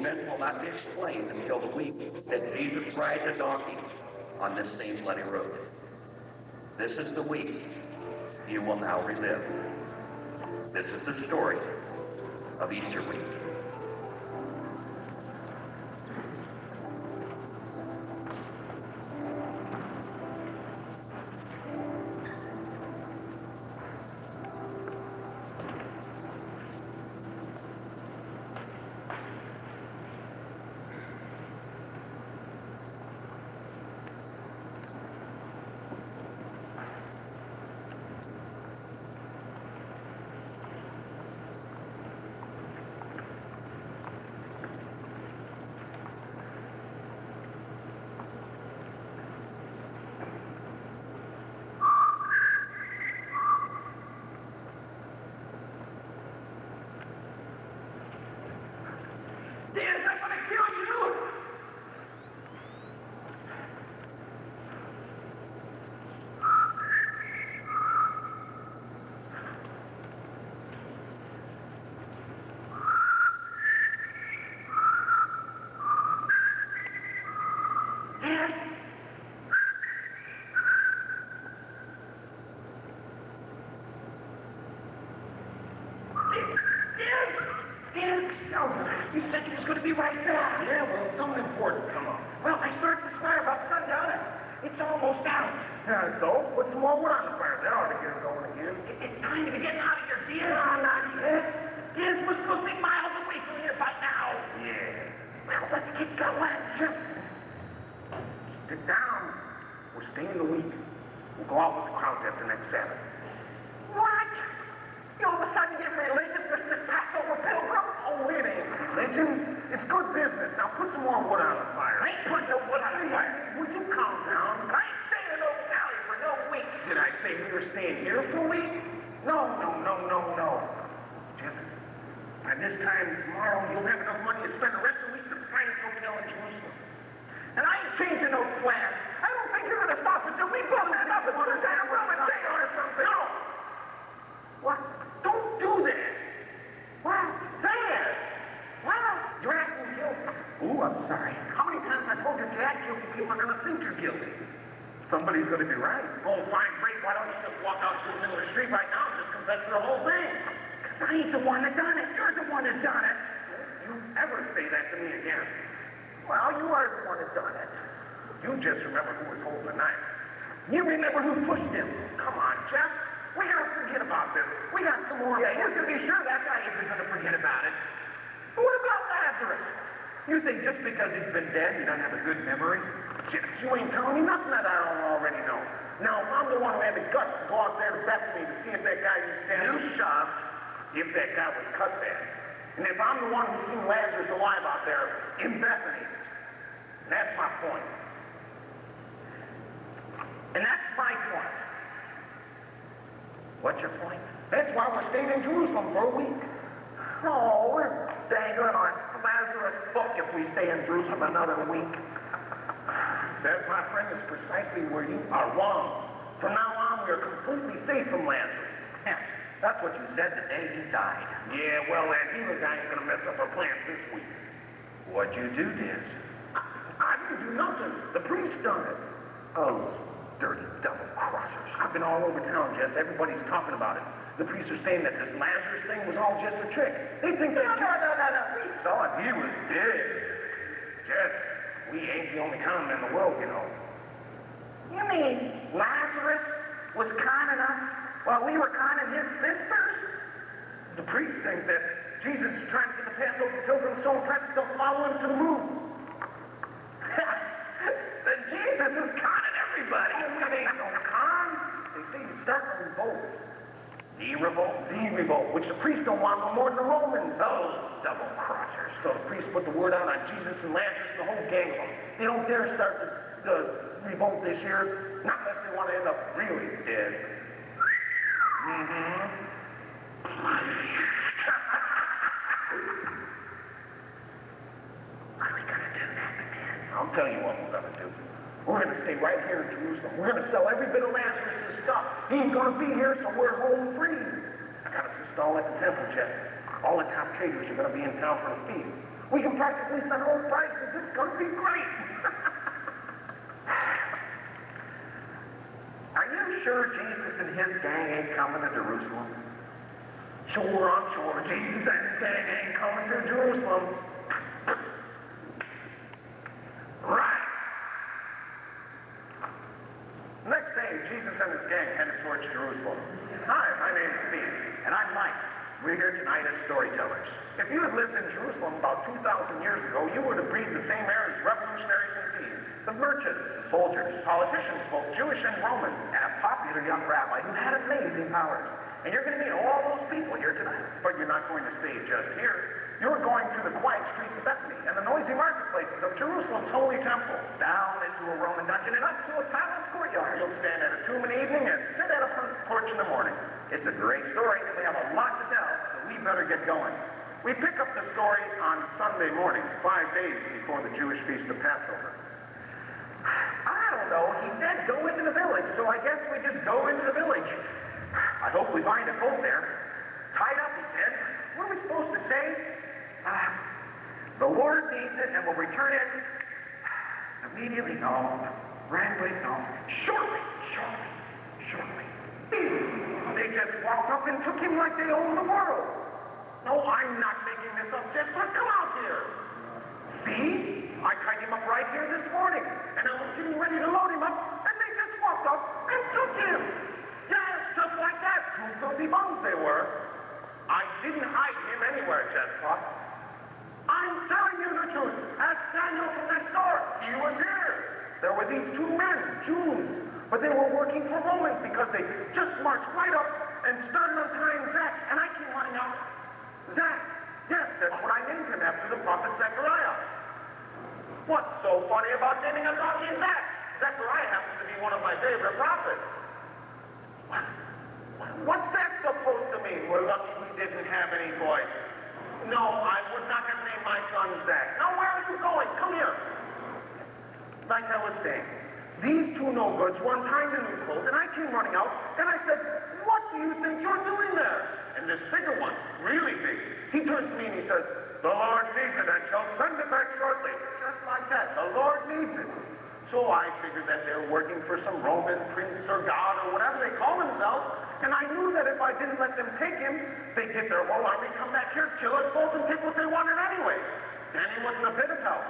event will not be explained until the week that Jesus rides a donkey on this same bloody road. This is the week you will now relive. This is the story of Easter week. You said you was going to be right back. Yeah, well, something important come up. Well, I started this fire about sundown, and it's almost out. Yeah, so? Put some more wood on the fire. That ought to get it going again. It's time to be getting out of here, Diaz. No, not yet. Diaz, we're supposed to be miles away from here by now. Yeah. Well, let's get going. Just sit down. We're staying the week. We'll go out with the crowds after next Sabbath. What? You all of a sudden get religious with this Passover pilgrim? Oh, it ain't religion. It's good business. Now put some more wood on the fire. I ain't putting no wood on the fire. Will you calm down? I ain't staying in no valley for no week. Did I say we were staying here for a week? No. Just by this time tomorrow, you'll have enough money to spend the rest of the week at the finest hotel in Jerusalem. And I ain't changing no plans. I don't think you're going to stop until we both end up in the same room and jail or something. No. What? Don't do that. What? There. What? You're acting guilty. Ooh, I'm sorry. How many times I told you to act guilty, people are going to think you're guilty. Somebody's going to be right. Oh, fine, great. Why don't you just walk out to the middle of the street right now and just confess to the whole thing? Because I ain't the one that done it. You're the one that done it. You ever say that to me again? Well, you are the one that done it. You just remember who was holding the knife. You remember who pushed him. Come on, Jeff. We gotta forget about this. We got some more. Yeah, you can be sure that guy isn't going to forget about it. But what about Lazarus? You think just because he's been dead, he doesn't have a good memory? Jeff, you ain't telling me nothing that I don't already know. Now, if I'm the one who had the guts to go out there to Bethany to see if that guy was standing... You shot. If that guy was cut bad. And if I'm the one who's seen Lazarus alive out there in Bethany, that's my point. And that's my point. What's your point? That's why we're staying in Jerusalem for a week. Oh, we're dangling on Lazarus' book if we stay in Jerusalem another week. That, my friend, is precisely where you are wrong. From now on, we are completely safe from Lazarus. Yeah, that's what you said the day he died. Yeah, well, that healer guy ain't gonna mess up our plans this week. What'd you do, Diz? I didn't do nothing. The priest done it. Those dirty double-crossers. I've been all over town, Jess. Everybody's talking about it. The priests are saying that this Lazarus thing was all just a trick. They think that... No. We saw it. He was dead. Jess, we ain't the only con in the world, you know. You mean Lazarus was conning us while we were conning his sisters? The priests think that Jesus is trying to get the Passover pilgrims so impressed they'll follow him to the moon. Then Jesus is conning everybody. Oh, it ain't no con. They say he's starting a revolt. The revolt, which the priests don't want no more than the Romans. Those double-crossers. So the priests put the word out on Jesus and Lazarus and the whole gang of them. They don't dare start the revolt this year, not unless they want to end up really dead. Mm-hmm. What are we going to do next, Diz? I'll tell you what we're going to do. We're going to stay right here in Jerusalem. We're going to sell every bit of Lazarus' stuff. He ain't going to be here, so we're home free. I got us installed at the temple, Jess. All the top traders are going to be in town for the feast. We can practically set our own prices. It's going to be great. Are you sure Jesus and his gang ain't coming to Jerusalem? Sure, I'm sure. Jesus and his gang ain't coming to Jerusalem. Right. Next day, Jesus and his gang headed towards Jerusalem. Hi, my name's Steve. And I'm Mike. We're here tonight as storytellers. If you had lived in Jerusalem about 2,000 years ago, you would have breathed the same air as revolutionaries and thieves. The merchants and soldiers, Politicians, both Jewish and Roman. and a popular young rabbi who had amazing powers. And you're going to meet all those people here tonight. But you're not going to stay just here. You're going through the quiet streets of Bethany and the noisy marketplaces of Jerusalem's holy temple. Down into a Roman dungeon and up to a palace courtyard. You'll stand at a tomb in the evening and sit at a front porch in the morning. It's a great story, and we have a lot to tell. So we better get going. We pick up the story on Sunday morning, 5 days before the Jewish feast of Passover. I don't know. He said go into the village, so I guess we just go into the village. I hope we find a boat there. Tied up, he said. What are we supposed to say? The Lord needs it and will return it immediately. No. Rapidly, no. Shortly. They just walked up and took him like they owned the world. No, I'm not making this up, Jesper. Come out here. See? I tied him up right here this morning, and I was getting ready to load him up, and they just walked up and took him. Yes, just like that. 2 filthy bums they were. I didn't hide him anywhere, Jesper. I'm telling you the truth. Ask Daniel from next door. He was here. There were these 2 men, Jews, but they were working for Romans because they just marched right up and started untying Zach, and I came running out. Zach, yes, that's what I named him after the prophet Zechariah. What's so funny about naming a donkey Zach? Zechariah happens to be one of my favorite prophets. What's that supposed to mean? We're lucky we didn't have any boys. No, I would not have named my son Zach. Now, where are you going? Come here. Like I was saying, these 2 no-goods were untying the new colt, and I came running out, and I said, what do you think you're doing there? And this bigger one, really big, he turns to me and he says, the Lord needs it and shall send it back shortly. Just like that, the Lord needs it. So I figured that they're working for some Roman prince or god or whatever they call themselves, and I knew that if I didn't let them take him, they'd get their whole army, come back here, kill us both, and take what they wanted anyway. And he wasn't a bit of help.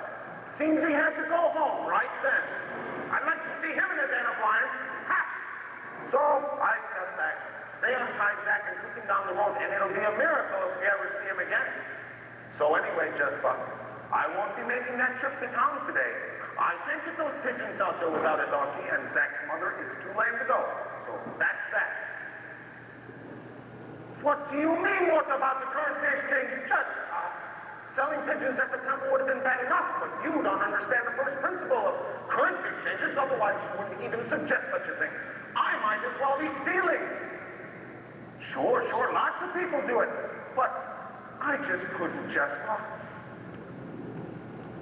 Seems he had to go home right then. I'd like to see him in a den of lions. Ha! So I stepped back. They untied Zach and took him down the road, and it'll be a miracle if we ever see him again. So anyway, Jesper, I won't be making that trip to town today. I can't get those pigeons out there without a donkey, and Zach's mother is too lame to go. So that's that. What do you mean, what about the currency exchange? Selling pigeons at the temple would have been bad enough, but you don't understand the first principle of currency exchanges, otherwise you wouldn't even suggest such a thing. I might as well be stealing. Sure, lots of people do it, but I just couldn't, Jesper.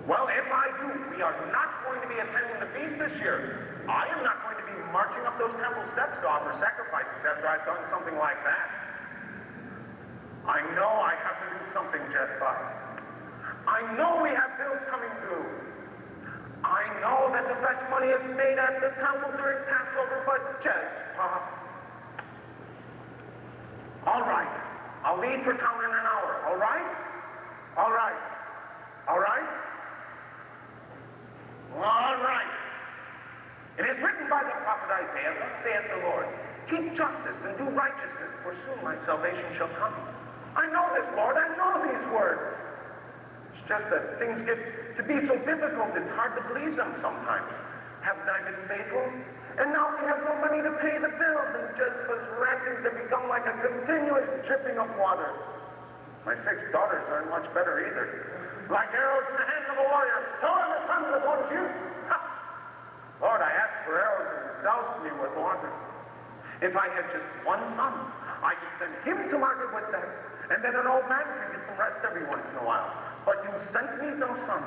Well, if I do, we are not going to be attending the feast this year. I am not going to be marching up those temple steps to offer sacrifices after I've done something like that. I know I have to do something, Jesper. I know we have bills coming due. I know that the best money is made at the temple during Passover, but Jesper. All right. I'll leave for town in an hour, all right? All right. All right? All right. It is written by the prophet Isaiah, thus saith the Lord, keep justice and do righteousness, for soon my salvation shall come. I know this, Lord. I know these words. It's just that things get to be so difficult, it's hard to believe them sometimes. Haven't I been faithful? And now we have no money to pay the bills, and Jesper's rations have become like a continuous dripping of water. My 6 daughters aren't much better either. Like arrows in the hand of a warrior, so are the sons of one you. Lord, I asked for arrows and doused me with water. If I had just one son, I could send him to market with Zach, and then an old man could get some rest every once in a while. But you sent me no son.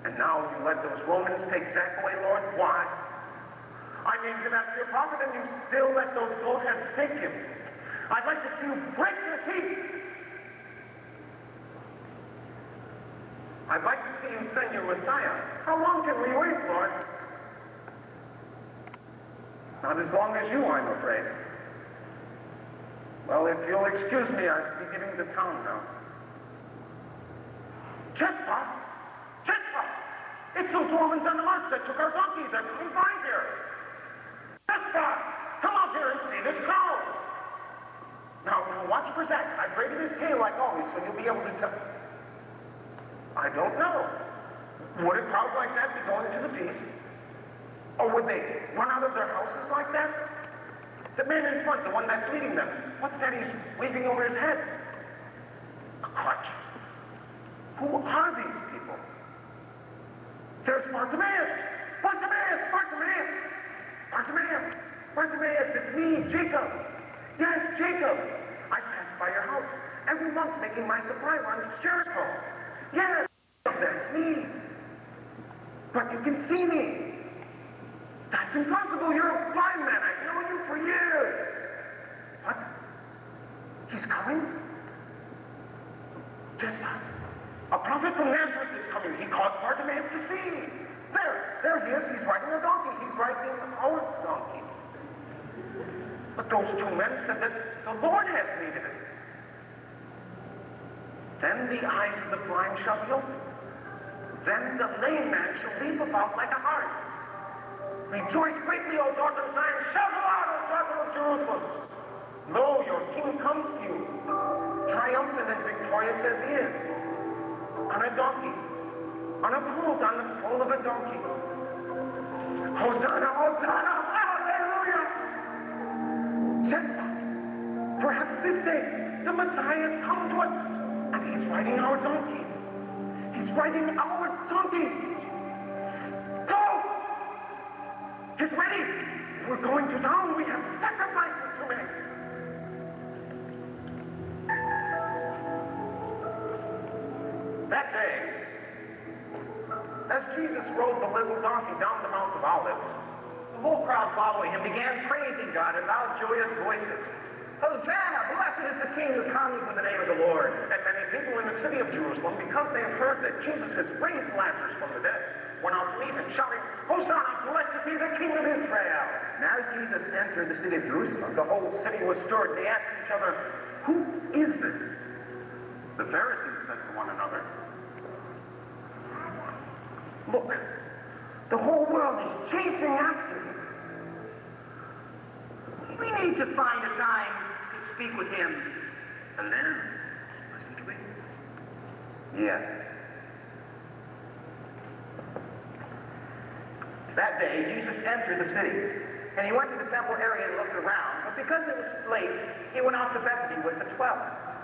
And now you let those Romans take Zach away, Lord. Why? I named him after your prophet, and you still let those goatheads take him. I'd like to see you break your teeth. you send your Messiah. How long can we wait, Lord? Not as long as you, I'm afraid. Well, if you'll excuse me, I'll be getting to town now. Chespa! Chespa! It's those Romans on the march that took our donkeys. They're coming by here. Chespa! Come out here and see this crowd. Now, watch for Zach. I've braided his tail like always, so you'll be able to tell. I don't know. Would a crowd like that be going to the feast? Or would they run out of their houses like that? The man in front, the one that's leading them, what's that he's waving over his head? A crutch. Who are these people? There's Bartimaeus! Bartimaeus! Bartimaeus! Bartimaeus! Bartimaeus, it's me, Jacob! Yes, Jacob! I pass by your house every month making my supply runs to Jericho. Yes, that's me. But you can see me. That's impossible. You're a blind man. I've known you for years. What? He's coming? Just a prophet from Nazareth is coming. He caused Bartimaeus to see. There he is. He's riding a donkey. He's riding our donkey. But those two men said that the Lord has needed it. Then the eyes of the blind shall be opened. Then the lame man shall leap about like a hart. Rejoice greatly, O daughter of Zion. Shout aloud, O daughter of Jerusalem. Lo, your king comes to you, triumphant and victorious as he is, on a donkey, on the foal of a donkey. Hosanna, Hosanna, hallelujah! Just perhaps this day the Messiah has come to us, and he's riding our donkey. He's riding our donkey. Go! Get ready! We're going to town. We have sacrifices to make. That day, as Jesus rode the little donkey down the Mount of Olives, the whole crowd following him began praising God in loud, joyous voices. Hosanna! Blessed is the King who comes in the name of the Lord. And many people in the city of Jerusalem, because they had heard that Jesus has raised Lazarus from the dead, went out to meet him, shouting, Hosanna! Blessed be the King of Israel! And as Jesus entered the city of Jerusalem, the whole city was stirred. They asked each other, Who is this? The Pharisees said to one another, Look, the whole world is chasing after him. We need to find a time to speak with him. And then, listen to me. Yes. That day, Jesus entered the city, and he went to the temple area and looked around, but because it was late, he went out to Bethany with the 12.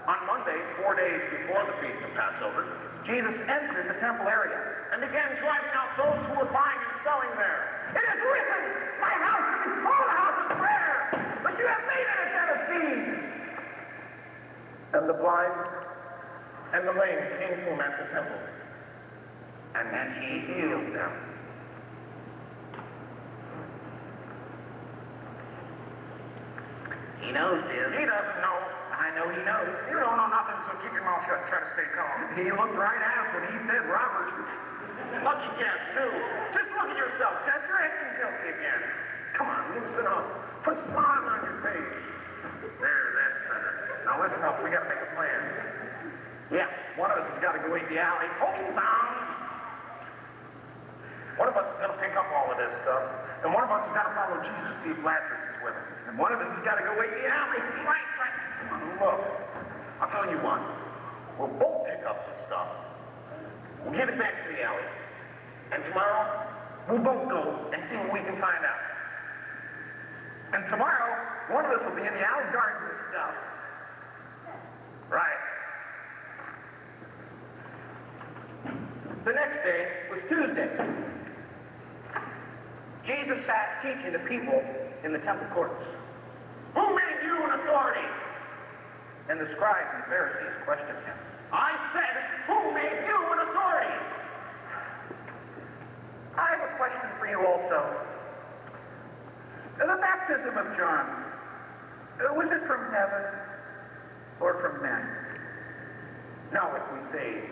On Monday, 4 days before the Feast of Passover, Jesus entered the temple area and began driving out those who were buying and selling there. It is written, my house is called a house of prayer, but you have made it a den of thieves. And the blind and the lame came to him at the temple, and then he healed them. He knows this. He doesn't know. I know he knows. You don't know nothing, so keep your mouth shut and try to stay calm. He looked right at us and he said robbers. Lucky guess, too. Just look at yourself, Jess. You're acting guilty again. Come on, loosen up. Put a smile on your face. There, that's better. Now listen up. We got to make a plan. Yeah, one of us has got to go eat the alley. Hold on. One of us is going to pick up all of this stuff, and one of us has got to follow Jesus, see if Lazarus is with him. And one of us has got to go wait in the alley. Right. Come on, look. I'll tell you what. We'll both pick up the stuff. We'll get it back to the alley. And tomorrow, we'll both go and see what we can find out. And tomorrow, one of us will be in the alley guarding this stuff. Right. The next day was Tuesday. Jesus sat teaching the people in the temple courts. Who made you an authority? And the scribes and Pharisees questioned him. I said, who made you an authority? I have a question for you also. The baptism of John, was it from heaven or from men? Now, if we say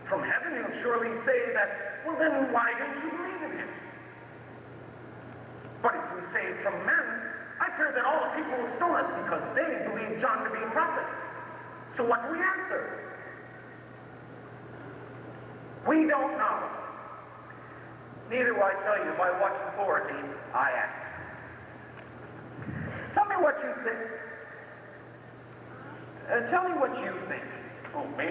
from heaven, he'll surely say that, well, then why didn't you believe in him? But if we say from men, I fear that all the people will stone us because they believe John to be a prophet. So what do we answer? We don't know. Neither will I tell you by what authority I act. Tell me what you think. Tell me what you think. Oh, me?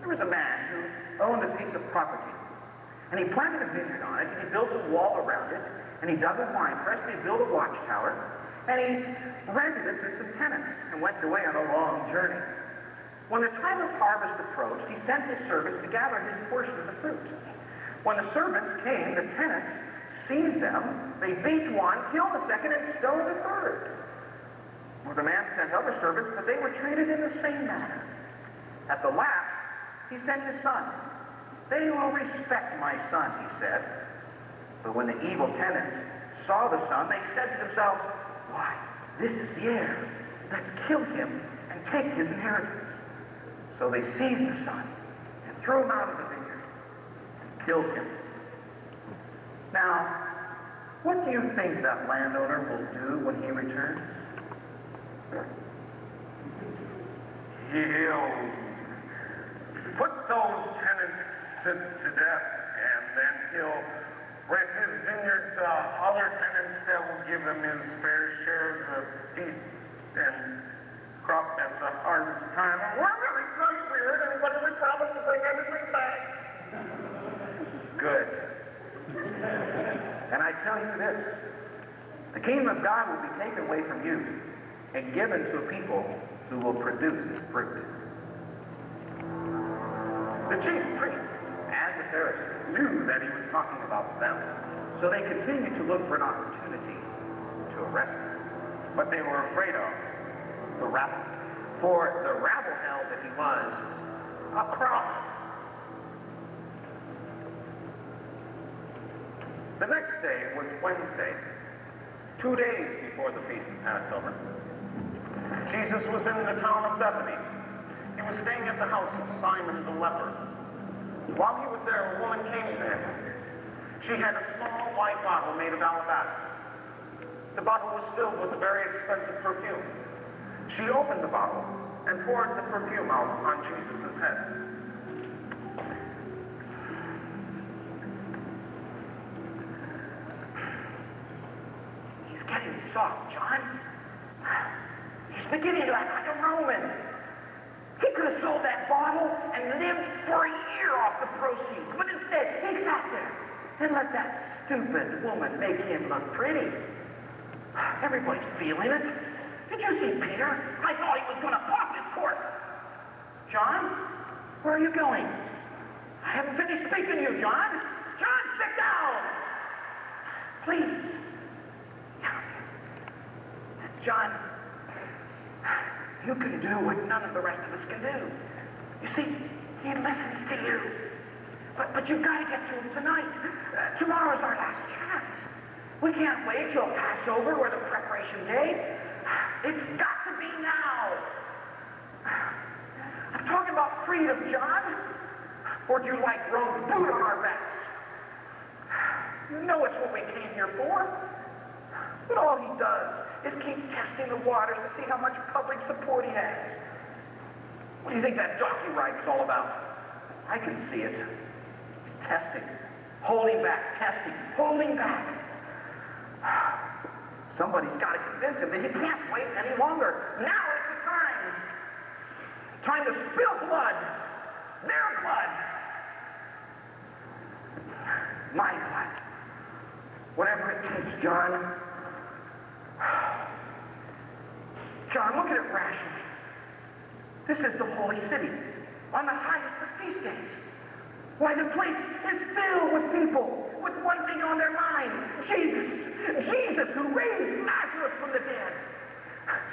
There was a man who owned a piece of property, and he planted a vineyard on it, and he built a wall around it, and he dug a wine press, and he built a watchtower, and he rented it to some tenants, and went away on a long journey. When the time of harvest approached, he sent his servants to gather his portion of the fruit. When the servants came, the tenants seized them, they beat one, killed the second, and stoned the third. Well, the man sent other servants, but they were treated in the same manner. At the last, he sent his son. They will respect my son, he said. But when the evil tenants saw the son, they said to themselves, why, this is the heir. Let's kill him and take his inheritance. So they seized the son and threw him out of the vineyard and killed him. Now, what do you think that landowner will do when he returns? He'll put those tenants to death, and then he'll rent his vineyard to other tenants that will give him his fair share of the peace and crop at the harvest time. And we're really sorry we heard anybody would promise to bring everything back. Good. And I tell you this, the kingdom of God will be taken away from you and given to a people who will produce its fruit. The chief priests And the Pharisees knew that he was talking about them, so they continued to look for an opportunity to arrest him. but they were afraid of The rabble. For the rabble held that he was a prophet. The next day was Wednesday, 2 days before the feast of Passover. Jesus was in the town of Bethany. He was staying at the house of Simon the leper. While he was there, a woman came to him. She had a small white bottle made of alabaster. The bottle was filled with a very expensive perfume. She opened the bottle and poured the perfume out on Jesus' head. He's getting soft, John. He's beginning to act like a Roman. He could have sold that bottle and lived for a year off the proceeds, but instead he sat there and let that stupid woman make him look pretty. Everybody's feeling it. Did you see Peter? I thought he was going to pop his cork. John, where are you going? I haven't finished speaking to you, John. John, sit down. Please. John, you can do what none of the rest of us can do. You see, he listens to you. But you've got to get to him tonight. Tomorrow's our last chance. We can't wait till Passover or the preparation day. It's got to be now. I'm talking about freedom, John. Or do you like Rome's boot on our backs? You know it's what we came here for. But all he does is keep testing the waters to see how much public support he has. What do you think that donkey ride was all about? I can see it. He's testing, holding back, testing, holding back. Somebody's got to convince him that he can't wait any longer. Now is the time. Time to spill blood. Their blood. My blood. Whatever it takes, John. John, look at it rationally. This is the holy city, on the highest of feast days. Why, the place is filled with people with one thing on their mind: Jesus. Jesus who raised Lazarus from the dead.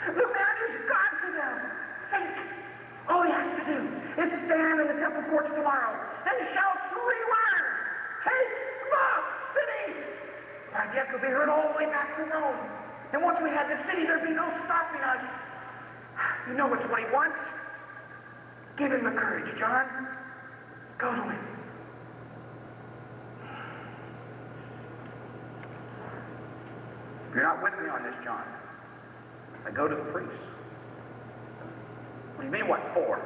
The man is God to them. Think. All he has to do is stand in the temple courts tomorrow and shout 3 words. Take the city. I guess it'll be heard all the way back to Rome. And once we had the city, there'd be no stopping us. You know which way he wants. Give him the courage, John. Go to him. If you're not with me on this, John, I go to the priest. What do you mean, what for?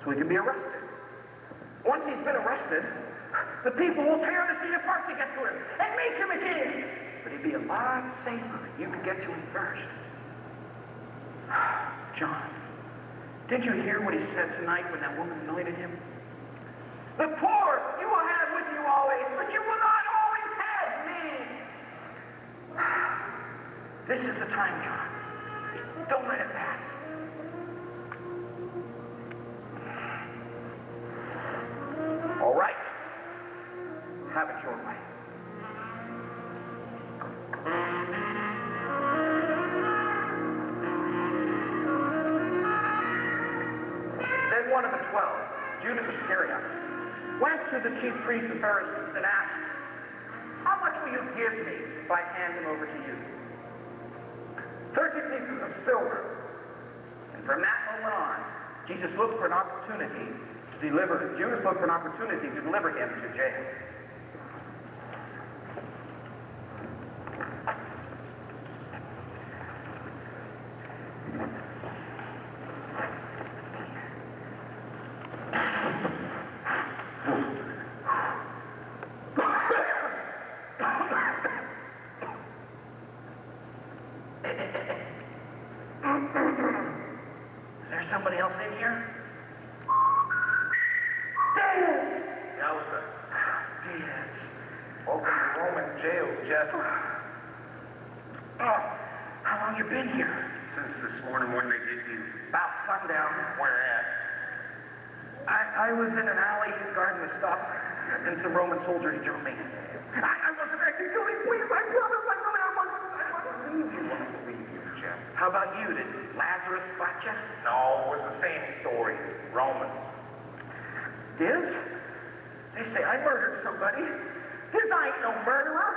So he can be arrested. Once he's been arrested, the people will tear the scene apart to get to him and make him a king. But he'd be a lot safer if you could get to him first. John, did you hear what he said tonight when that woman anointed him? The poor you will have with you always, but you will not always have me. This is the time, John. Don't let it pass. All right. Have it your way. Then one of the 12, Judas Iscariot, went to the chief priests and Pharisees and asked, "How much will you give me if I hand him over to you?" 30 pieces of silver. And from that moment on, Judas looked for an opportunity to deliver him to jail. Is there somebody else in here? Diaz! Yowza. Diaz. Welcome to Roman jail, Jeff. Oh, how long you been here? Since this morning when they did you. About sundown. Where at? I was in an alley guarding the stuff, and some Roman soldiers jumped me. I wasn't acting guilty, please. I promise. I Believe you, won't believe you, Jeff. How about you? Did Lazarus spot you? No, it was the same story. Roman. Diz? They say I murdered somebody. Diz, I ain't no murderer.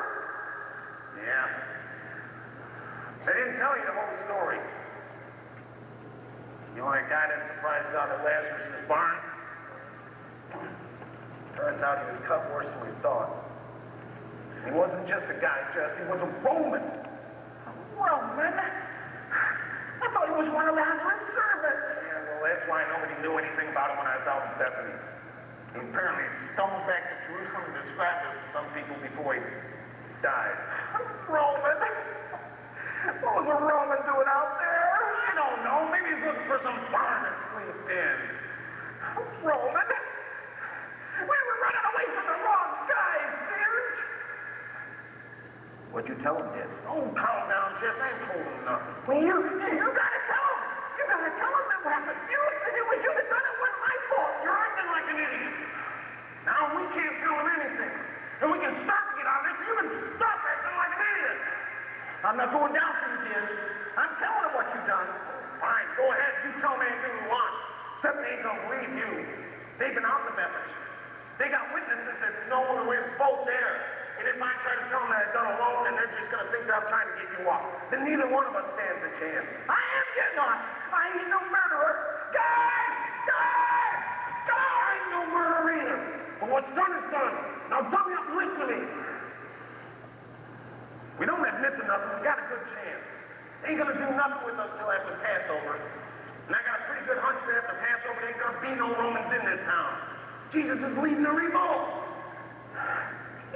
Yeah. They didn't tell you the whole story. The only guy that surprised out at Lazarus' barn. Turns out he was cut worse than we thought. He wasn't just a guy, Jess. He was a Roman. Roman? I thought he was one of Lazarus' servants. Yeah, well, that's why nobody knew anything about him when I was out in Bethany. He apparently stumbled back to Jerusalem and described us to some people before he died. Roman? What was a Roman doing out there? I don't know. Maybe he's looking for some barn to sleep in. Roman? We were running away from the wrong guys, Diz. What'd you tell him, Diz? Oh, calm down, Jess. I ain't told him nothing. Well, you gotta tell him. You gotta tell him that what happened. It was you that done it. It wasn't my fault. You're acting like an idiot. Now we can't tell him anything. And we can start to get on this. You can stop acting like an idiot. I'm not going down for you, Diz. I'm telling him what you've done. Fine, go ahead. You tell me anything you want. Except they ain't gonna believe you. They've been out in Bethany. They got witnesses that know we was both there. And if I try to tell them that I've done alone, then they're just gonna think that I'm trying to get you off. Then neither one of us stands a chance. I am getting off. I ain't no murderer. Guard! Guard! I ain't no murderer either. But what's done is done. Now dummy up and listen to me. We don't admit to nothing. We got a good chance. They ain't gonna do nothing with us till after Passover. And I got a pretty good hunch that after Passover, there ain't gonna be no Romans in this town. Jesus is leading a revolt.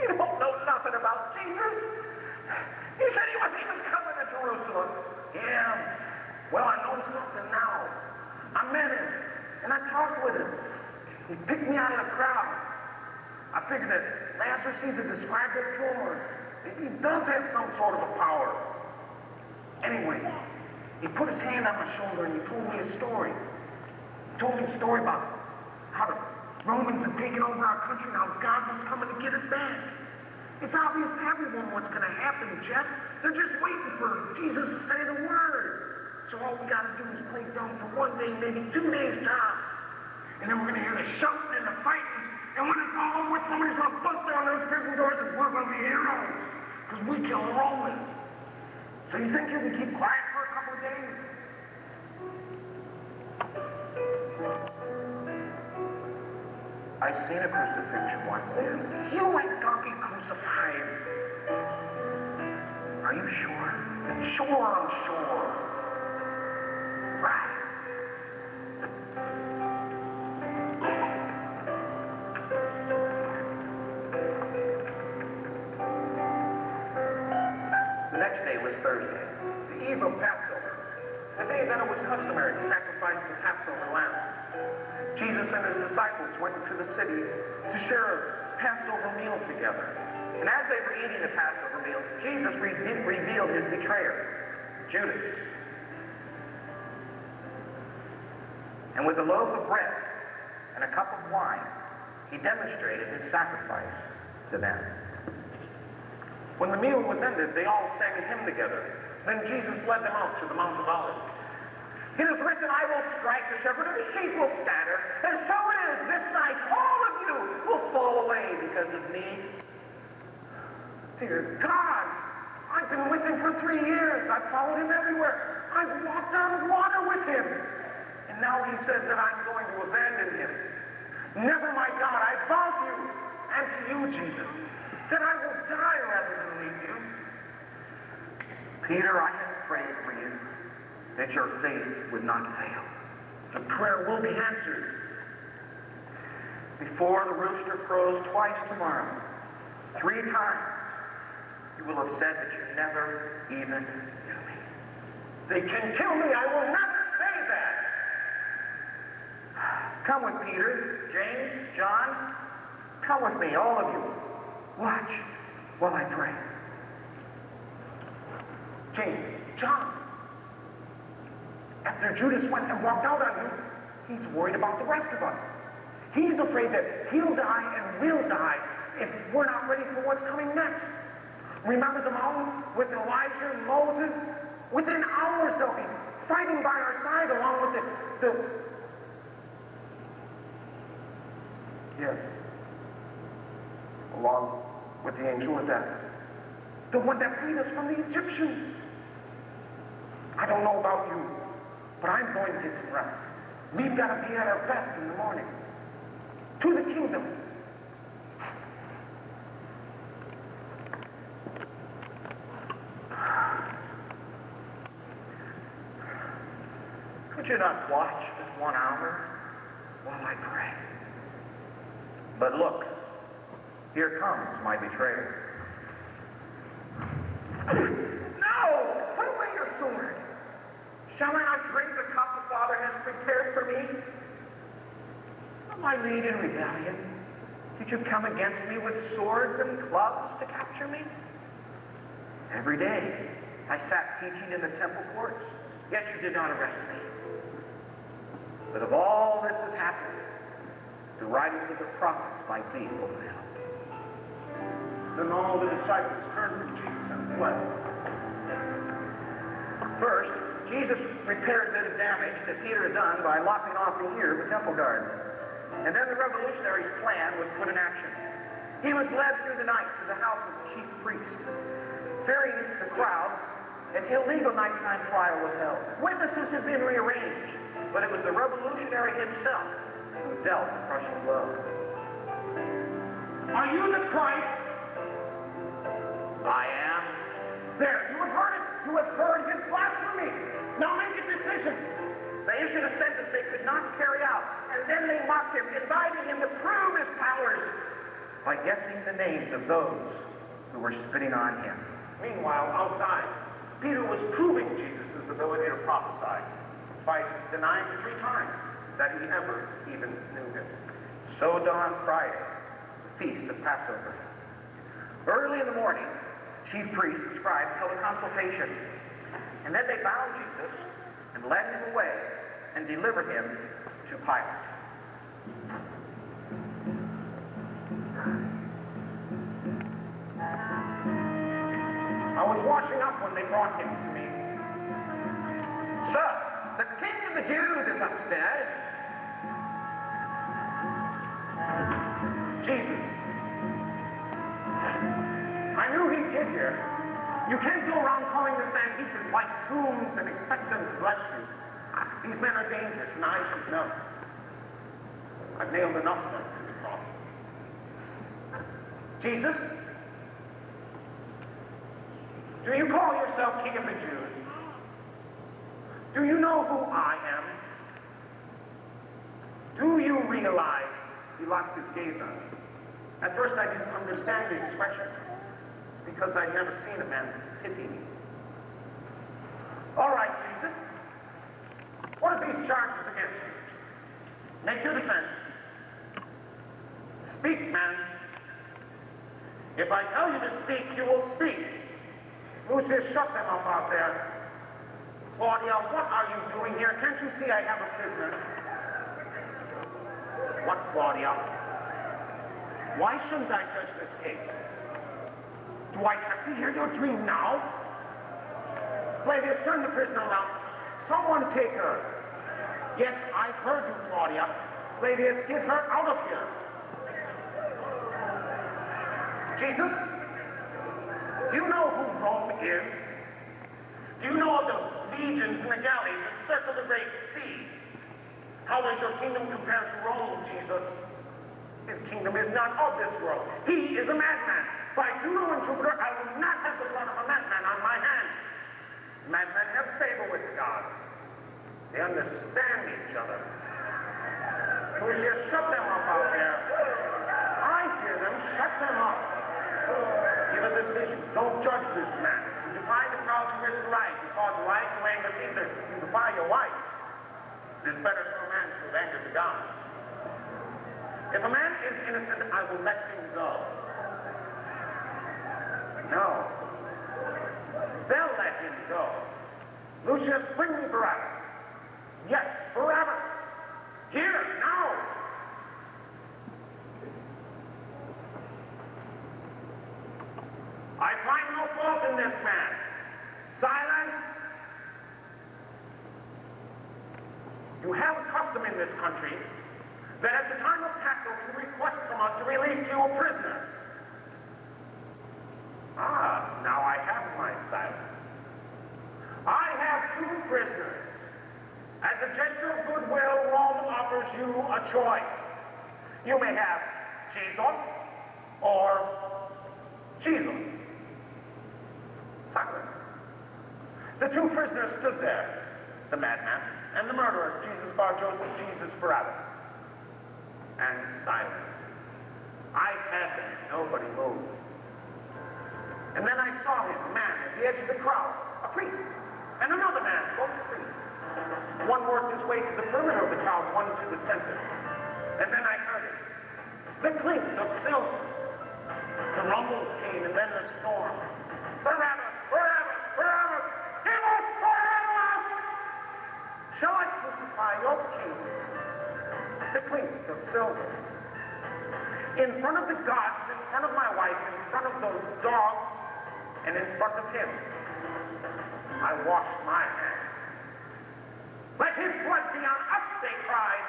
You don't know nothing about Jesus. He said he wasn't even coming to Jerusalem. Yeah. Well, I know something now. I met him, and I talked with him. He picked me out of the crowd. I figured that Lazarus either described us to him, or he does have some sort of a power. Anyway, he put his hand on my shoulder and he told me a story. He told me a story about how the Romans had taken over our country and how God was coming to get it back. It's obvious to everyone what's going to happen, Jess. They're just waiting for Jesus to say the word. So all we got to do is play dumb for 1 day, maybe 2 days tops. And then we're going to hear the shouting and the fighting. And when it's all over with, somebody's going to bust down those prison doors and we're going to be heroes. Because we killed Romans. So you think you can keep quiet for a couple of days? I seen a crucifixion once. You went donkey crucified. Are you sure? Sure, I'm sure. Right. The next day was Thursday, The eve of Passover. The day that it was customary to sacrifice the Passover lamb. Jesus and his disciples went into the city to share a Passover meal together. and as they were eating the Passover meal, Jesus revealed his betrayer, Judas. And with a loaf of bread and a cup of wine, he demonstrated his sacrifice to them. When the meal was ended, they all sang a hymn together. Then Jesus led them out to the Mount of Olives. It is written, I will strike the shepherd, and the sheep will scatter. And so it is this night, all of you will fall away because of me. Dear God, I've been with him for 3 years. I've followed him everywhere. I've walked on water with him. And now he says that I'm going to abandon him. Never, my God, I vow to you and to you, Jesus, that I will die rather than leave you. Peter, I have prayed for you that your faith would not fail. The prayer will be answered. Before the rooster crows twice tomorrow, 3 times, you will have said that you never even knew me. They can kill me. I will never say that. Come with Peter, James, John. Come with me, all of you. Watch while I pray. James, John, after Judas went and walked out on you, he's worried about the rest of us. He's afraid that he'll die and we'll die if we're not ready for what's coming next. Remember the mountain with Elijah and Moses? Within hours they'll be fighting by our side along with the Yes. Along with the angel of death. The one that freed us from the Egyptians. I don't know about you, but I'm going to get some rest. We've got to be at our best in the morning. To the kingdom. Could you not watch just 1 hour while I pray? But look, here comes my betrayer. No! Put away your sword. Shall I not drink the cup the Father has prepared for me? Am I lead in rebellion? Did you come against me with swords and clubs to capture me? Every day I sat teaching in the temple courts, yet you did not arrest me. But if all this has happened, the writings of the prophets might be fulfilled. Then all the disciples turned from Jesus and fled. First, Jesus repaired a bit of damage that Peter had done by lopping off the ear of the temple guard. And then the revolutionary's plan was put in action. He was led through the night to the house of the chief priest. Fearing the crowds, an illegal nighttime trial was held. Witnesses had been rearranged, but it was the revolutionary himself who dealt the crushing blow. Are you the Christ? I am. There, you have heard it. You have heard his blasphemy. Now make a decision. They issued a sentence they could not carry out, and then they mocked him, inviting him to prove his powers by guessing the names of those who were spitting on him. Meanwhile, outside, Peter was proving Jesus' ability to prophesy by denying 3 times that he ever even knew him. So dawned Friday, the feast of Passover. Early in the morning, chief priests and scribes held a consultation, and then they bound Jesus and led him away and delivered him to Pilate. I was washing up when they brought him to me. Sir, the King of the Jews is upstairs. Jesus. I knew he'd get here. You can't go around calling the Sanhedrin white tombs and expect them to bless you. These men are dangerous, and I should know. I've nailed enough of them to the cross. Jesus, do you call yourself King of the Jews? Do you know who I am? Do you realize? He locked his gaze on me. At first I didn't understand the expression. It's because I'd never seen a man pity me. All right, Jesus. What are these charges against you? Make your defense. Speak, man. If I tell you to speak, you will speak. Lucius, shut them up out there. Claudia, what are you doing here? Can't you see I have a prisoner? What, Claudia? Why shouldn't I judge this case? Do I have to hear your dream now? Flavius, turn the prisoner around. Someone take her. Yes, I've heard you, Claudia. Flavius, get her out of here. Jesus, do you know who Rome is? Do you know of the legions and the galleys that circle the great sea? How does your kingdom compare to Rome, Jesus? His kingdom is not of this world. He is a madman. By Juno and Jupiter, I will not have the blood of a madman on my hands. Madmen have favor with the gods. They understand each other. Lucius, shut them up out there. I hear them. Shut them up. Give a decision. Don't judge this man. You defy the crowd to risk life. You cause life to anger Caesar. You defy your wife. It is better for a man to have angered the gods. If a man is innocent, I will let him go. No. They'll let him go. Lucius, bring me Barabbas. Yes, Barabbas. Here, now. I find no fault in this man. Silence. You have a custom in this country that at the time of Passover you request from us to release you a prisoner. Ah, now I have my silence. I have 2 prisoners. As a gesture of goodwill, Rome offers you a choice. You may have Jesus or Jesus. Silence. The 2 prisoners stood there, the madman and the murderer, Jesus Bar Joseph, Jesus Barabbas. And silence. I had them. Nobody moved. And then I saw him, a man at the edge of the crowd, a priest, and another man, both priests. One worked his way to the perimeter of the crowd, one to the center. And then I heard it. The clink of silver. The rumbles came, and then the storm. Barabbas! Barabbas! Barabbas! Give us Barabbas! Shall I crucify your king? The clink of silver. In front of the gods, in front of my wife, in front of those dogs, and in front of him, I washed my hands. Let his blood be on us, they cried.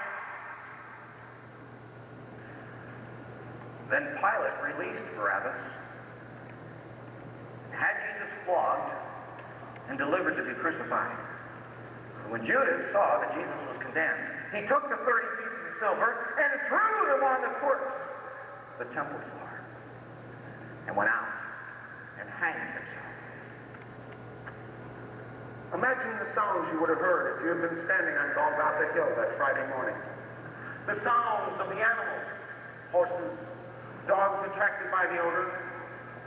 Then Pilate released Barabbas, had Jesus flogged, and delivered to be crucified. When Judas saw that Jesus was condemned, he took the 30 pieces of silver and threw them on the court, the temple floor, and went out and hanged himself. Imagine the sounds you would have heard if you had been standing on Golgotha Hill that Friday morning. The sounds of the animals, horses, dogs attracted by the odor,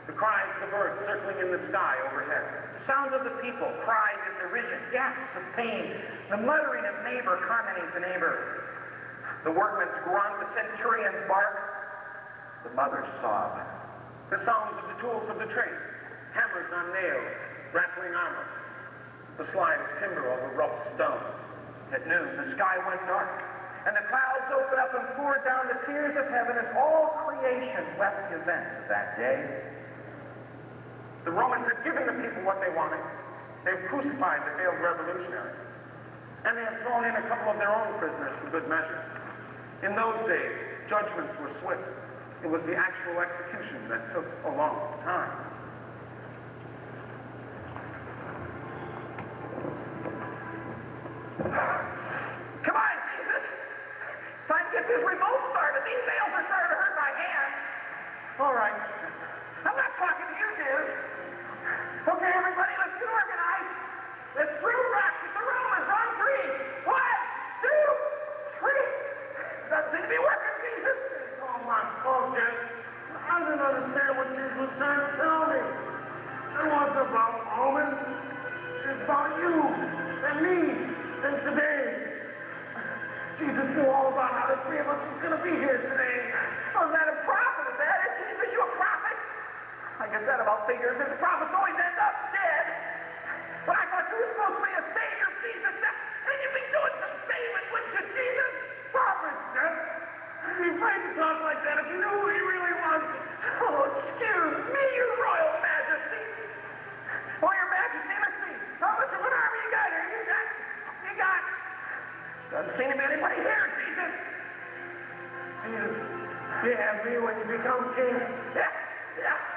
the cries of the birds circling in the sky overhead. The sound of the people, cries of derision, gasps of pain, the muttering of neighbor commenting to neighbor, the workman's grunt, the centurion's bark, the mother's sob. The sounds of the tools of the trade, hammers on nails, rattling armor, the slide of timber over rough stone. At noon, the sky went dark, and the clouds opened up and poured down the tears of heaven as all creation wept the events of that day. The Romans had given the people what they wanted. They've crucified the failed revolutionary. And they have thrown in a couple of their own prisoners for good measure. In those days, judgments were swift. It was the actual execution that took a long time. Come on, Jesus. It's time to get this remote started. These nails are starting to hurt my hands. All right. about how the three of us was going to be here today. Oh, is that a prophet? Is that it? Jesus, you a prophet? I guess that about figures. The prophets always end up dead. But I thought you were supposed to be a savior, Jesus. And you've been doing some saving, wouldn't you, Jesus? Prophet, Jeff. I'd be afraid to talk like that if you knew who he really was. Oh, excuse me, your royal majesty. Oh, your majesty, let's see. How much of an army you got here? You got. Doesn't seem to be anybody here, Jesus. Jesus, you have me when you become king. Yeah,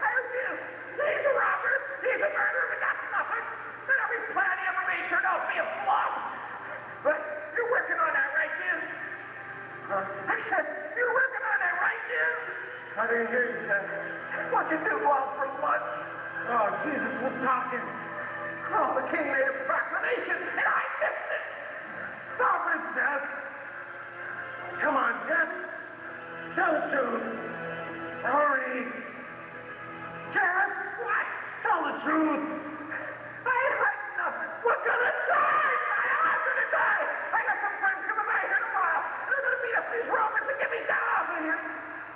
there's Jesus. He's a robber. He's a murderer, but that's nothing. And every plan he ever made turned out to be a flop. But you're working on that, right, Jiz? Huh? I said, you're working on that, right, Jiz? I didn't hear you, Jeff. What'd you do out for lunch? Oh, Jesus was talking. Oh, the king made a proclamation, and I missed it. Stop it, Jeff. Come on, Jeff. Tell the truth. Hurry. Jeff, what? Tell the truth. I ain't hiding nothing. We're gonna die! I'm gonna die! I got some friends coming by here in a while. They're gonna beat up these Romans and get me down off in here.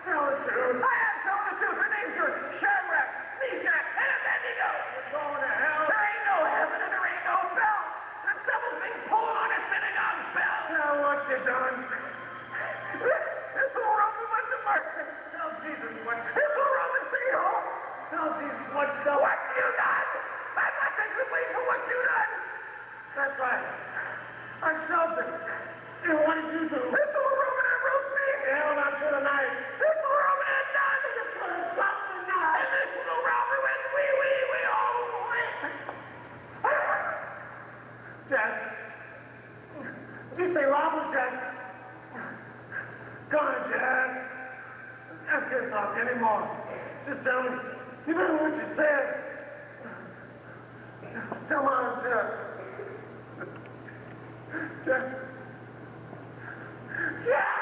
Tell the truth. I am telling the truth. Their names are Shadrach, Meshach, and Abednego. You're going to hell. There ain't no heaven and there ain't no bell. The devil's been pulling on a synagogue bell. Now what you done? This little Roman was a merchant. Tell Jesus what you This little Roman stayed home. Tell Jesus what you done. What you done? I'm not taking the blame for what you done. That's right. I shoved it. And what did you do? This little Roman had roast beef. You held on to the knife. This little Roman had none. You put a chop in the knife. And this little Roman went wee, oh. Jack. Did you say robber, Jack? Come on, Jack. I can't talk anymore. Just tell me. You know what you said. Come on, Jack. Jack. Jack!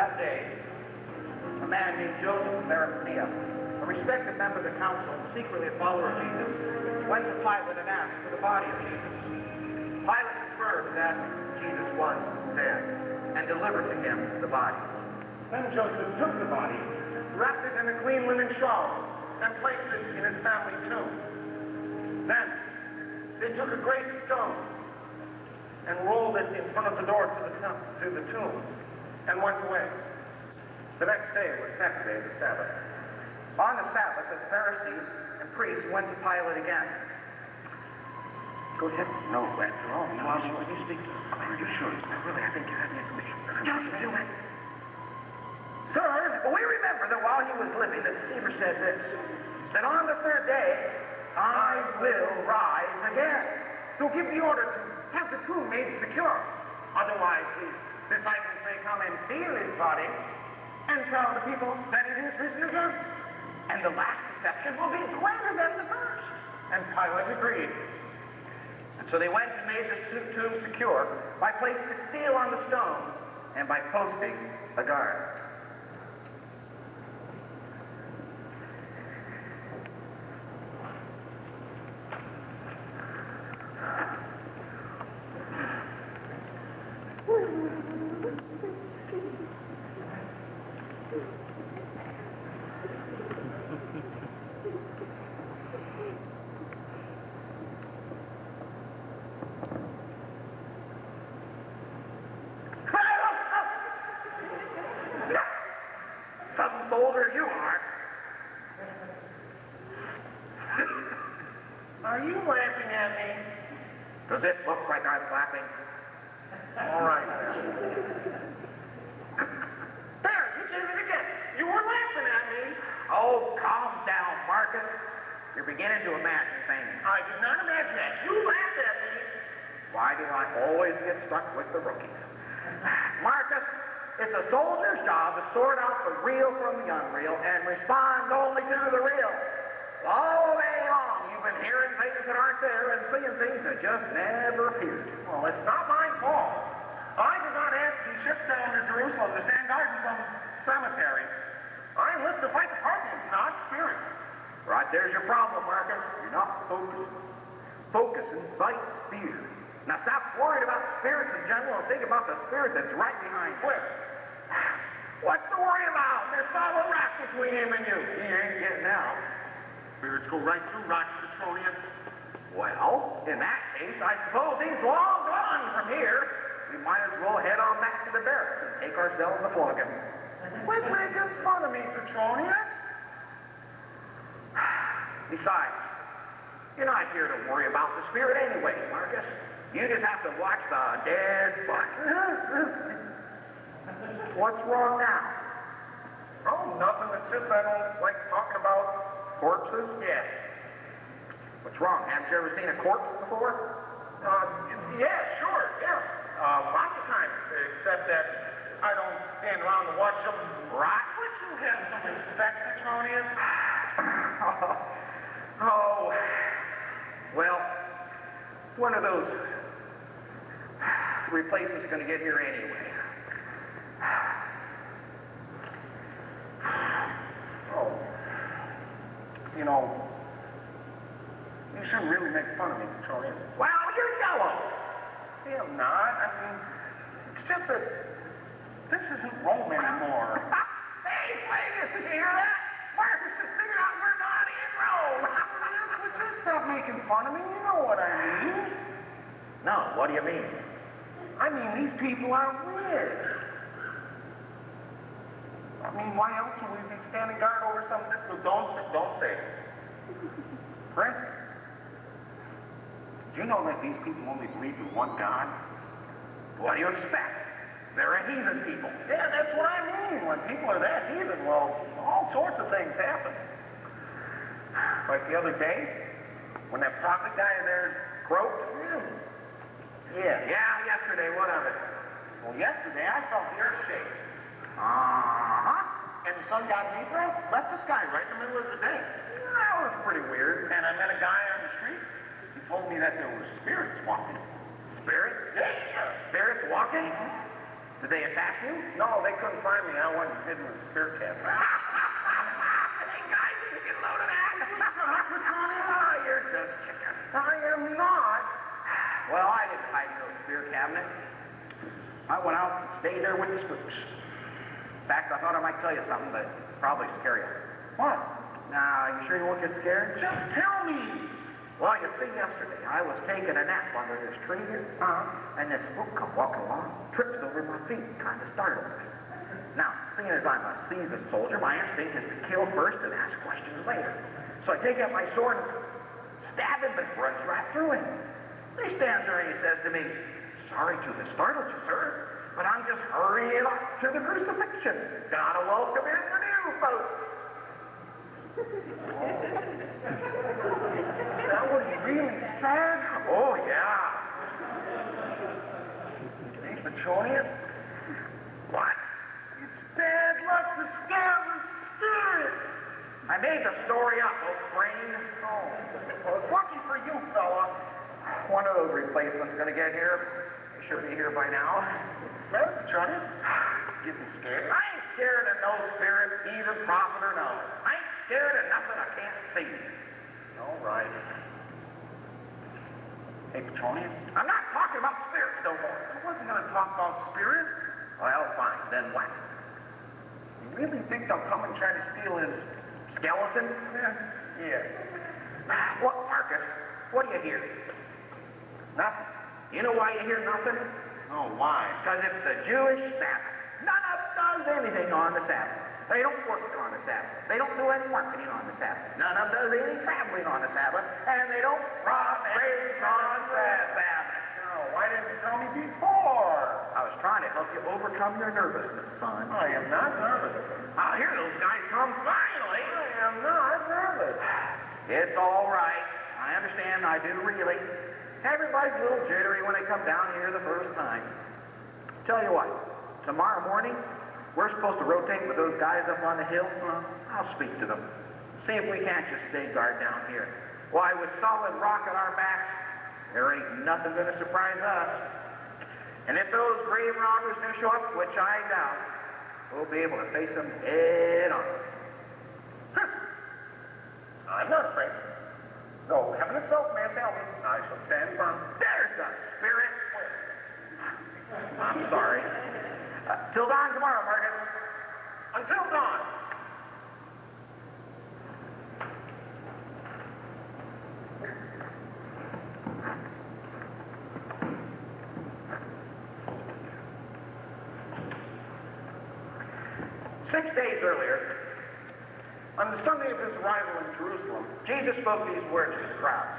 That day, a man named Joseph of Arimathea, a respected member of the council and secretly a follower of Jesus, went to Pilate and asked for the body of Jesus. Pilate confirmed that Jesus was dead and delivered to him the body. Then Joseph took the body, wrapped it in a clean linen shawl, and placed it in his family tomb. Then they took a great stone and rolled it in front of the door to the tomb and went away. The next day was Saturday, the Sabbath. On the Sabbath, the Pharisees and priests went to Pilate again. Go ahead. No, after all, you speak to him. Are you sure? Really, I think you have the information. Just do it. Sir, we remember that while he was living, the deceiver said this, that on the third day, I will rise again. So give the order to have the tomb made secure. Otherwise, his disciples may come and steal his body and tell the people that it is risen again. And the last deception will be greater than the first. And Pilate agreed. And so they went and made the tomb secure by placing a seal on the stone and by posting a guard. Some soldier you are. Are you laughing at me? Does it look like I'm laughing? All right. There, you did it again. You were laughing at me. Oh, calm down, Marcus. You're beginning to imagine things. I did not imagine that. You laughed at me. Why do I always get stuck with the rookies? Marcus, it's a soldier's job to sort out the real from the unreal and respond only to the real. All day long, you've been hearing things that aren't there and seeing things that just never appeared. Well, it's not my fault. I did not ask to be shipped down to Jerusalem to stand guard in some cemetery. I enlisted to fight the Parthians, not spirits. Right there's your problem, Marcus. You're not focusing. Focusing fights fear. Now stop worrying about spirits in general and think about the spirit that's right behind you. Where? What's to worry about? There's solid rock between him and you. He ain't getting out. Spirits go right through rocks, Petronius. Well, in that case, I suppose he's long gone from here. We might as well head on back to the barracks and take ourselves a flogging. Quit making fun of me, Petronius. Besides, you're not here to worry about the spirit anyway, Marcus. You just have to watch the dead body. What's wrong now? Oh, nothing. It's just I don't like talking about Corpses? yeah. What's wrong? Haven't you ever seen a corpse before? Yeah, sure, yeah. Lots of times, except that I don't stand around and watch them rot. Would you have some respect, Petronius? Oh, well, one of those replacements is going to get here anyway. Oh, you know, you shouldn't really make fun of me, Petronius. Well, you're yellow. I'm not. I mean, it's just that this isn't Rome anymore. Hey, Vegas, did you hear that? Marcus just figured out we're not in Rome. Would you stop making fun of me? You know what I mean. No, what do you mean? I mean, these people are weird. I mean, why else would we be standing guard over something? Don't say it. For instance, do you know that these people only believe in one God? What do you expect? They're a heathen people. Yeah, that's what I mean. When people are that heathen, well, all sorts of things happen. Like the other day, when that prophet guy of theirs croaked. Yeah, yesterday, what of it? Well, yesterday I felt the earth shake. Uh-huh. And the sun got deeper, left the sky right in the middle of the day. That was pretty weird. And I met a guy on the street. He told me that there were spirits walking. Spirits? Yeah. Spirits walking? Did they attack you? No, they couldn't find me. I went and hid in the spirit cabinet. Hey, guys, did you get a load of that? Oh, you're just chicken. I am not. Well, I didn't hide in no spirit cabinet. I went out and stayed there with the spooks. In fact, I thought I might tell you something, but it's probably scary. What? Now, you sure you won't get scared? Just tell me. Well, you see, yesterday, I was taking a nap under this tree here, and this spook come walking along, trips over my feet, kind of startles me. Now, seeing as I'm a seasoned soldier, my instinct is to kill first and ask questions later. So I take out my sword and stab him, but it runs right through him. He stands there and he says to me, "Sorry to have startled you, sir, but I'm just hurrying up to the crucifixion. Gotta welcome in the new folks." That was really sad. Oh, yeah. Hey, Petronius. What? It's bad luck to scare the spirit. I made the story up, old brain. Oh, well, it's lucky for you, fella. One of those replacements gonna get here. He should be here by now. Well, Petronius, getting scared? I ain't scared of no spirit, either prophet or no. I ain't scared of nothing I can't see. All right. Hey, Petronius. I'm not talking about spirits no more. I wasn't going to talk about spirits. Well, fine. Then what? You really think they'll come and try to steal his Skeleton? Yeah. What, Marcus? What do you hear? Nothing. You know why you hear nothing? Oh, why? Because it's the Jewish Sabbath. None of them does anything on the Sabbath. They don't work on the Sabbath. They don't do any marketing on the Sabbath. None of them does any traveling on the Sabbath. And they don't rob banks on the Sabbath. Oh, why didn't you tell me before? I was trying to help you overcome your nervousness, son. I am not nervous. I'll hear those guys come finally. I am not nervous. It's all right. I understand. I do really. Everybody's a little jittery when they come down here the first time. Tell you what, tomorrow morning, we're supposed to rotate with those guys up on the hill. I'll speak to them. See if we can't just stay guard down here. Why, with solid rock at our backs, there ain't nothing going to surprise us. And if those grave robbers do show up, which I doubt, we'll be able to face them head on. I'm not afraid. Though heaven itself may assail me, I shall stand firm. There's the spirit. I'm sorry. Till dawn tomorrow, Marcus. Until dawn. Six days earlier, On the Sunday of his arrival in Jerusalem, Jesus spoke these words to the crowds.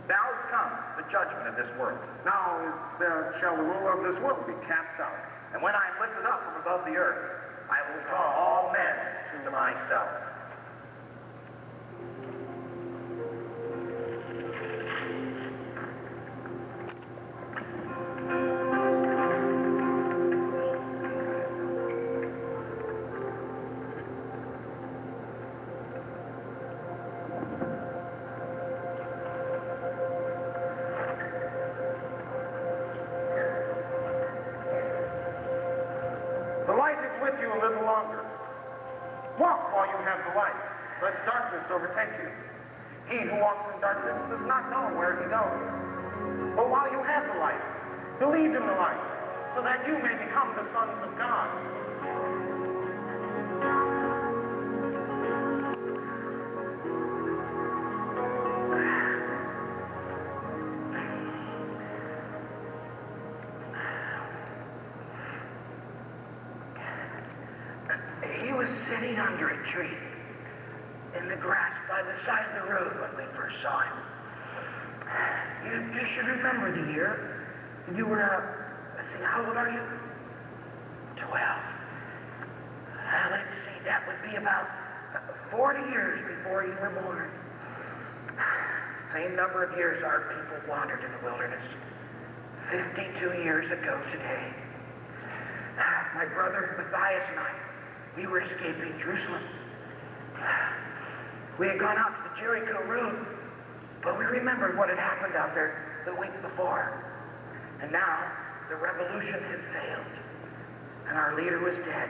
Now is come the judgment of this world. now shall the ruler of this world be cast out. And when I am lifted up from above the earth, I will draw all men to myself. The light is with you a little longer. Walk while you have the light, lest darkness overtake you. He who walks in darkness does not know where he goes. But while you have the light, believe in the light, so that you may become the sons of God. He was sitting under a tree in the grass by the side of the road when we first saw him. You should remember the year. You were, let's see, how old are you? 12. Let's see, that would be about 40 years before you were born. Same number of years our people wandered in the wilderness. 52 years ago today. My brother Matthias and I, we were escaping Jerusalem. We had gone out to the Jericho road, but we remembered what had happened out there the week before. And now, the revolution had failed, and our leader was dead,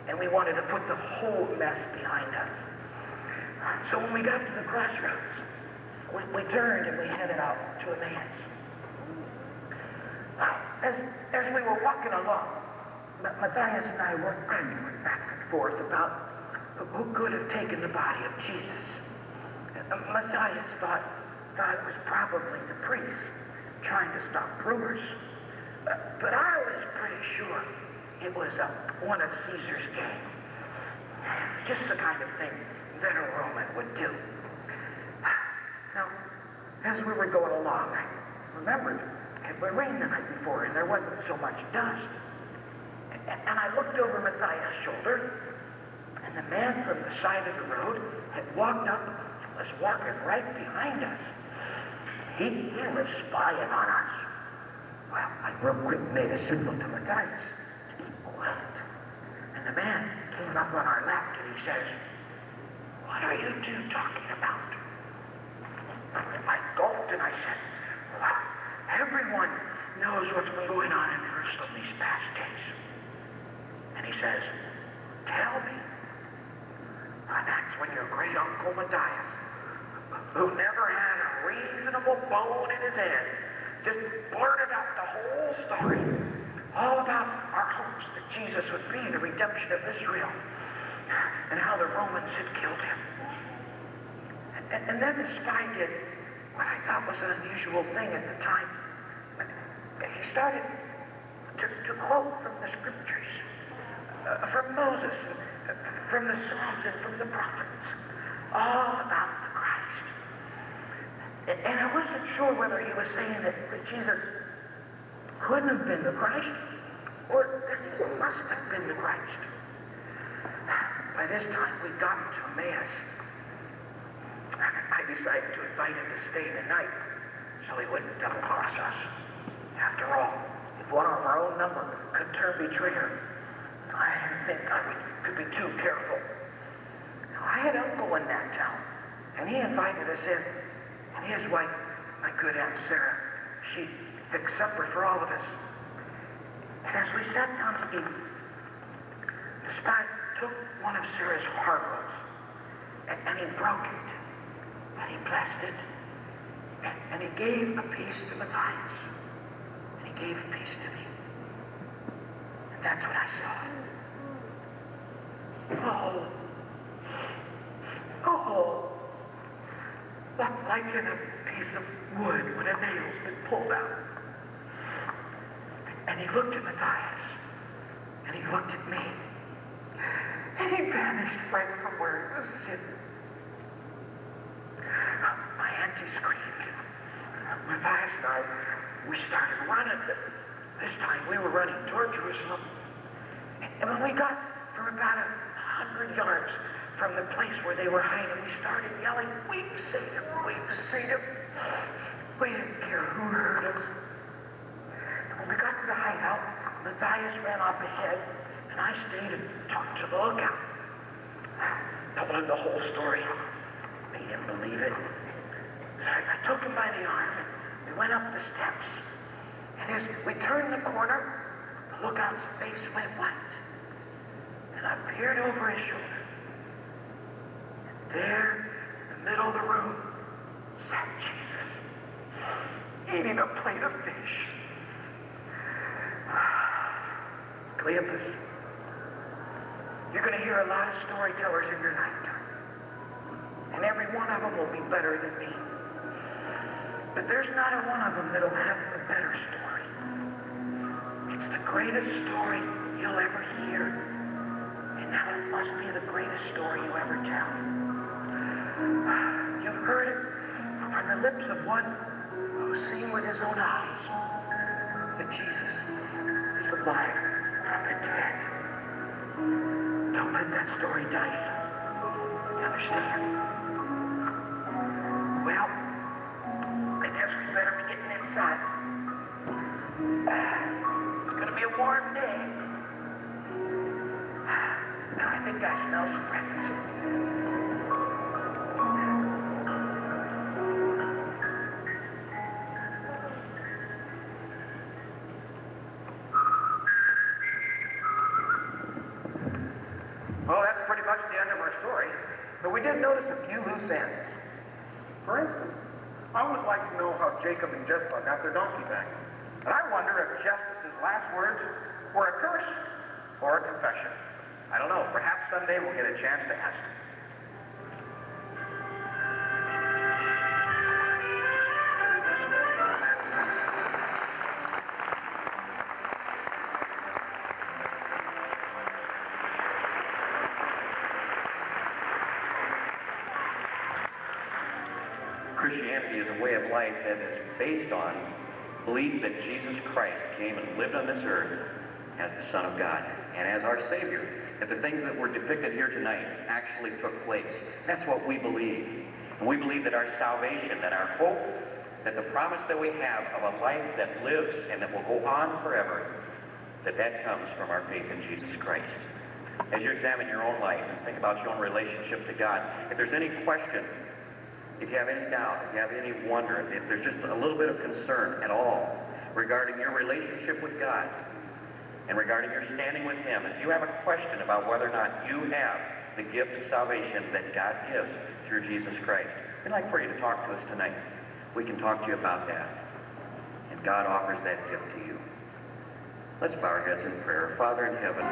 and we wanted to put the whole mess behind us. So when we got to the crossroads, we turned and we headed out to Emmaus. As we were walking along, Matthias and I were arguing back and forth about who could have taken the body of Jesus. Matthias thought it was probably the priests trying to stop rumors. But I was pretty sure it was one of Caesar's gang. Just the kind of thing that a Roman would do. Now, as we were going along, I remembered it had rained the night before and there wasn't so much dust. And I looked over Matthias' shoulder, and the man from the side of the road had walked up and was walking right behind us. He was spying on us. Well, I real quick made a signal to Matthias to keep quiet. And the man came up on our left and he says, "What are you two talking about?" I gulped and I said, "Well, everyone knows what's been going on in Jerusalem these past days." And he says, "Tell me." And that's when your great uncle Matthias, who never had a reasonable bone in his head, just blurted out the whole story, all about our hopes that Jesus would be the redemption of Israel, and how the Romans had killed him. And then the spy did what I thought was an unusual thing at the time. He started to quote from the scriptures, from Moses, from the Psalms, and from the prophets, all about the Christ. And I wasn't sure whether he was saying that Jesus couldn't have been the Christ, or that he must have been the Christ. By this time, we'd gotten to Emmaus. I decided to invite him to stay the night so he wouldn't double-cross us. After all, if one of our own number could turn me traitor, I didn't think I could be too careful. Now, I had an uncle in that town, and he invited us in. And his wife, my good Aunt Sarah, she fixed supper for all of us. And as we sat down to eat, the spy took one of Sarah's hard rolls, and he broke it, and he blessed it, and he gave a piece to Matthias, and he gave a piece to me. And that's what I saw. Oh, like in a piece of wood when a nail's been pulled out. And he looked at Matthias, and he looked at me, and he vanished right from where he was sitting. My auntie screamed. Matthias and I, we started running. This time we were running toward Jerusalem. And when we got from about 100 yards from the place where they were hiding, we started yelling, "We've seen him! We've seen him!" We didn't care who heard us. And when we got to the hideout, Matthias ran off ahead, and I stayed and talked to the lookout. Told him the whole story. Made him believe it. So I took him by the arm, and we went up the steps. And as we turned the corner, the lookout's face went white. And I peered over his shoulder. There, in the middle of the room, sat Jesus, eating a plate of fish. Cleopas, you're going to hear a lot of storytellers in your lifetime. And every one of them will be better than me. But there's not a one of them that'll have a better story. It's the greatest story you'll ever hear. And now it must be the greatest story you ever tell. You've heard it from the lips of one who's seen with his own eyes that Jesus is alive from the dead. Don't let that story die, son. You understand? Well, I guess we better be getting inside. It's going to be a warm day. Now I think I smell some breakfast. I would like to know how Jacob and Jessica got their donkey back. And I wonder if Jessica's last words were a curse or a confession. I don't know. Perhaps someday we'll get a chance to ask. Christianity is a way of life that is based on belief that Jesus Christ came and lived on this earth as the Son of God and as our Savior. That the things that were depicted here tonight actually took place. That's what we believe. And we believe that our salvation, that our hope, that the promise that we have of a life that lives and that will go on forever, that comes from our faith in Jesus Christ. As you examine your own life and think about your own relationship to God, if there's any question, if you have any doubt, if you have any wonder, if there's just a little bit of concern at all regarding your relationship with God and regarding your standing with Him, if you have a question about whether or not you have the gift of salvation that God gives through Jesus Christ, we'd like for you to talk to us tonight. We can talk to you about that. And God offers that gift to you. Let's bow our heads in prayer. Father in heaven.